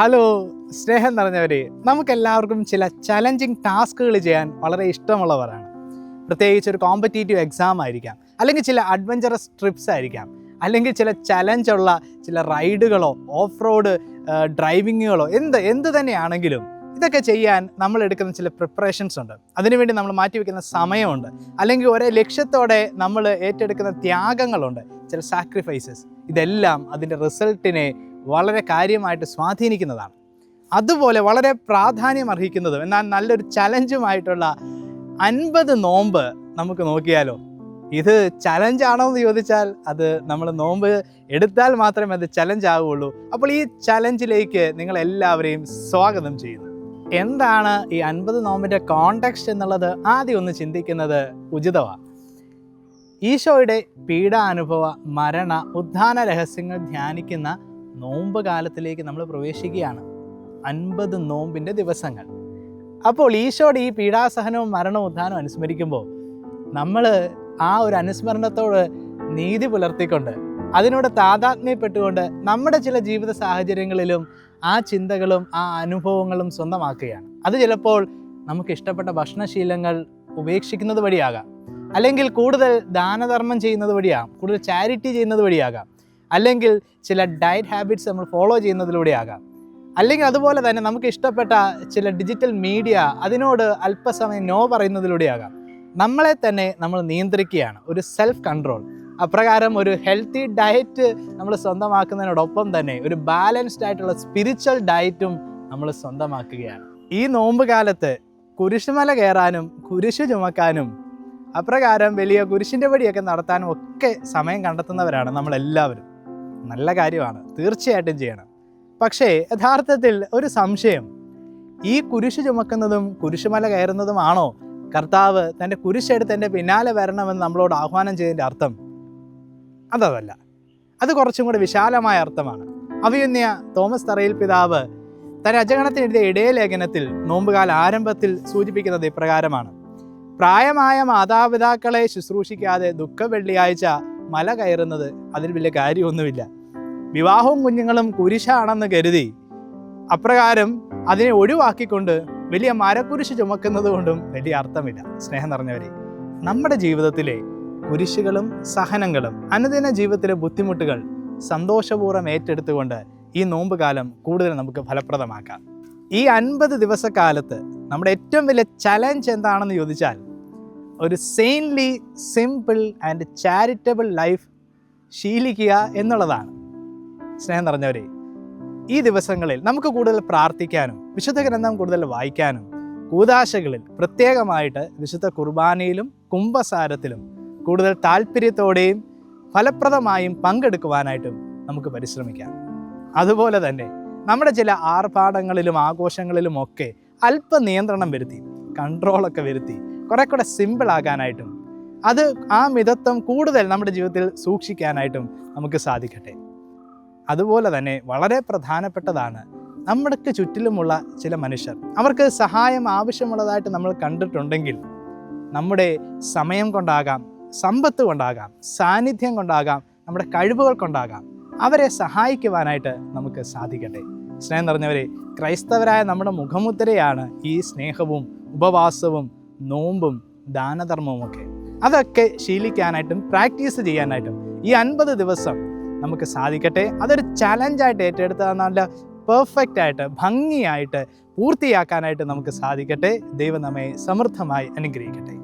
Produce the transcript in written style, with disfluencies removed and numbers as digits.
Hello സ്നേഹം നിറഞ്ഞവരെ, നമുക്കെല്ലാവർക്കും ചില ചലഞ്ചിങ് ടാസ്കുകൾ ചെയ്യാൻ വളരെ ഇഷ്ടമുള്ളവരാണ്. പ്രത്യേകിച്ച് ഒരു കോമ്പറ്റീറ്റീവ് എക്സാം ആയിരിക്കാം, അല്ലെങ്കിൽ ചില അഡ്വഞ്ചറസ് ട്രിപ്സ് ആയിരിക്കാം, അല്ലെങ്കിൽ ചില ചലഞ്ചുള്ള ചില റൈഡുകളോ ഓഫ് റോഡ് ഡ്രൈവിങ്ങുകളോ എന്ത് തന്നെയാണെങ്കിലും ഇതൊക്കെ ചെയ്യാൻ നമ്മൾ എടുക്കുന്ന ചില പ്രിപ്പറേഷൻസ് ഉണ്ട്. അതിനുവേണ്ടി നമ്മൾ മാറ്റിവെക്കുന്ന സമയമുണ്ട്, അല്ലെങ്കിൽ ഒരേ ലക്ഷ്യത്തോടെ നമ്മൾ ഏറ്റെടുക്കുന്ന ത്യാഗങ്ങളുണ്ട്, ചില സാക്രിഫൈസസ്. ഇതെല്ലാം അതിൻ്റെ റിസൾട്ടിനെ വളരെ കാര്യമായിട്ട് സ്വാധീനിക്കുന്നതാണ്. അതുപോലെ വളരെ പ്രാധാന്യം അർഹിക്കുന്നതും എന്നാൽ നല്ലൊരു ചലഞ്ചുമായിട്ടുള്ള 50 നോമ്പ് നമുക്ക് നോക്കിയാലോ. ഇത് ചലഞ്ചാണോ എന്ന് ചോദിച്ചാൽ അത് നമ്മൾ നോമ്പ് എടുത്താൽ മാത്രമേ അത് ചലഞ്ച് ആവുകയുള്ളൂ. അപ്പോൾ ഈ ചലഞ്ചിലേക്ക് നിങ്ങളെല്ലാവരെയും സ്വാഗതം ചെയ്യുന്നു. എന്താണ് ഈ 50 നോമ്പിൻ്റെ കോണ്ടെക്സ്റ്റ് എന്നുള്ളത് ആദ്യം ഒന്ന് ചിന്തിക്കുന്നത് ഉചിതമാണ്. ഈശോയുടെ പീഡാനുഭവ മരണ ഉത്ഥാന രഹസ്യങ്ങൾ ധ്യാനിക്കുന്ന നോമ്പ് കാലത്തിലേക്ക് നമ്മൾ പ്രവേശിക്കുകയാണ്. 50 നോമ്പിൻ്റെ ദിവസങ്ങൾ. അപ്പോൾ ഈശോയുടെ ഈ പീഡാസഹനവും മരണവും ഉത്ഥാനവും അനുസ്മരിക്കുമ്പോൾ നമ്മൾ ആ ഒരു അനുസ്മരണത്തോട് നീതി പുലർത്തിക്കൊണ്ട് അതിനോട് താതാത്മ്യപ്പെട്ടുകൊണ്ട് നമ്മുടെ ചില ജീവിത സാഹചര്യങ്ങളിലും ആ ചിന്തകളും ആ അനുഭവങ്ങളും സ്വന്തമാക്കുകയാണ്. അത് ചിലപ്പോൾ നമുക്ക് ഇഷ്ടപ്പെട്ട ഭക്ഷണശീലങ്ങൾ ഉപേക്ഷിക്കുന്നത് വഴിയാകാം, അല്ലെങ്കിൽ കൂടുതൽ ദാനധർമ്മം ചെയ്യുന്നത് വഴിയാകാം, കൂടുതൽ ചാരിറ്റി ചെയ്യുന്നത് വഴിയാകാം, അല്ലെങ്കിൽ ചില ഡയറ്റ് ഹാബിറ്റ്സ് നമ്മൾ ഫോളോ ചെയ്യുന്നതിലൂടെ ആകാം, അല്ലെങ്കിൽ അതുപോലെ തന്നെ നമുക്ക് ഇഷ്ടപ്പെട്ട ചില ഡിജിറ്റൽ മീഡിയ അതിനോട് അല്പസമയം നോ പറയുന്നതിലൂടെ ആകാം. നമ്മളെ തന്നെ നമ്മൾ നിയന്ത്രിക്കുകയാണ്, ഒരു സെൽഫ് കൺട്രോൾ. അപ്രകാരം ഒരു ഹെൽത്തി ഡയറ്റ് നമ്മൾ സ്വന്തമാക്കുന്നതിനോടൊപ്പം തന്നെ ഒരു ബാലൻസ്ഡ് ആയിട്ടുള്ള സ്പിരിച്വൽ ഡയറ്റും നമ്മൾ സ്വന്തമാക്കുകയാണ്. ഈ നോമ്പ് കാലത്ത് കുരിശുമല കയറാനും കുരിശു ചുമക്കാനും അപ്രകാരം വലിയ കുരിശിൻ്റെ പടിയൊക്കെ നടത്താനും ഒക്കെ സമയം കണ്ടെത്തുന്നവരാണ് നമ്മളെല്ലാവരും. നല്ല കാര്യമാണ്, തീർച്ചയായിട്ടും ചെയ്യണം. പക്ഷേ യഥാർത്ഥത്തിൽ ഒരു സംശയം, ഈ കുരിശ് ചുമക്കുന്നതും കുരിശുമല കയറുന്നതുമാണോ കർത്താവ് തൻ്റെ കുരിശെടുത്ത് എൻ്റെ പിന്നാലെ വരണമെന്ന് നമ്മളോട് ആഹ്വാനം ചെയ്തതിൻ്റെ അർത്ഥം? അതല്ല, അത് കുറച്ചും കൂടി വിശാലമായ അർത്ഥമാണ്. അഭിമന്യ തോമസ് തറയിൽ പിതാവ് തൻ്റെ അജഗണത്തിനെഴുതിയ ഇടയലേഖനത്തിൽ നോമ്പുകാല ആരംഭത്തിൽ സൂചിപ്പിക്കുന്നത് ഇപ്രകാരമാണ്: പ്രായമായ മാതാപിതാക്കളെ ശുശ്രൂഷിക്കാതെ ദുഃഖ വെള്ളിയാഴ്ച മല കയറുന്നത് അതിൽ വലിയ കാര്യമൊന്നുമില്ല. വിവാഹവും കുഞ്ഞുങ്ങളും കുരിശാണെന്ന് കരുതി അപ്രകാരം അതിനെ ഒഴിവാക്കിക്കൊണ്ട് വലിയ മരക്കുരിശ് ചുമക്കുന്നത് കൊണ്ടും വലിയ അർത്ഥമില്ല. സ്നേഹം നിറഞ്ഞവരെ, നമ്മുടെ ജീവിതത്തിലെ കുരിശുകളും സഹനങ്ങളും അനുദിന ജീവിതത്തിലെ ബുദ്ധിമുട്ടുകൾ സന്തോഷപൂർവ്വം ഏറ്റെടുത്തുകൊണ്ട് ഈ നോമ്പ് കാലം കൂടുതൽ നമുക്ക് ഫലപ്രദമാക്കാം. ഈ 50 ദിവസക്കാലത്ത് നമ്മുടെ ഏറ്റവും വലിയ ചലഞ്ച് എന്താണെന്ന് ചോദിച്ചാൽ ഒരു sanely simple and charitable life ശീലിക്കുക എന്നുള്ളതാണ്. സ്നേഹം നിറഞ്ഞവരെ, ഈ ദിവസങ്ങളിൽ നമുക്ക് കൂടുതൽ പ്രാർത്ഥിക്കാനും വിശുദ്ധ ഗ്രന്ഥം കൂടുതൽ വായിക്കാനും കൂദാശകളിൽ പ്രത്യേകമായിട്ട് വിശുദ്ധ കുർബാനയിലും കുംഭസാരത്തിലും കൂടുതൽ താല്പര്യത്തോടെയും ഫലപ്രദമായും പങ്കെടുക്കുവാനായിട്ടും നമുക്ക് പരിശ്രമിക്കാം. അതുപോലെ തന്നെ നമ്മുടെ ചില ആർഭാടങ്ങളിലും ആഘോഷങ്ങളിലും ഒക്കെ അല്പ നിയന്ത്രണം വരുത്തി, കൺട്രോളൊക്കെ വരുത്തി കുറെ കൂടെ സിമ്പിളാകാനായിട്ടും അത് ആ മിതത്വം കൂടുതൽ നമ്മുടെ ജീവിതത്തിൽ സൂക്ഷിക്കാനായിട്ടും നമുക്ക് സാധിക്കട്ടെ. അതുപോലെ തന്നെ വളരെ പ്രധാനപ്പെട്ടതാണ് നമ്മൾക്ക് ചുറ്റിലുമുള്ള ചില മനുഷ്യർ, അവർക്ക് സഹായം ആവശ്യമുള്ളതായിട്ട് നമ്മൾ കണ്ടിട്ടുണ്ടെങ്കിൽ നമ്മുടെ സമയം കൊണ്ടാകാം, സമ്പത്ത് കൊണ്ടാകാം, സാന്നിധ്യം കൊണ്ടാകാം, നമ്മുടെ കഴിവുകൾ കൊണ്ടാകാം, അവരെ സഹായിക്കുവാനായിട്ട് നമുക്ക് സാധിക്കട്ടെ. സ്നേഹം നിറഞ്ഞവരെ, ക്രൈസ്തവരായ നമ്മുടെ മുഖമുദ്രയാണ് ഈ സ്നേഹവും ഉപവാസവും നോമ്പും ദാനധർമ്മവും ഒക്കെ. അതൊക്കെ ശീലിക്കാനായിട്ടും പ്രാക്ടീസ് ചെയ്യാനായിട്ടും ഈ 50 ദിവസം നമുക്ക് സാധിക്കട്ടെ. അതൊരു ചലഞ്ചായിട്ട് ഏറ്റെടുത്ത് നല്ല പെർഫെക്റ്റ് ആയിട്ട് ഭംഗിയായിട്ട് പൂർത്തിയാക്കാനായിട്ട് നമുക്ക് സാധിക്കട്ടെ. ദൈവം നമ്മെ സമൃദ്ധമായി അനുഗ്രഹിക്കട്ടെ.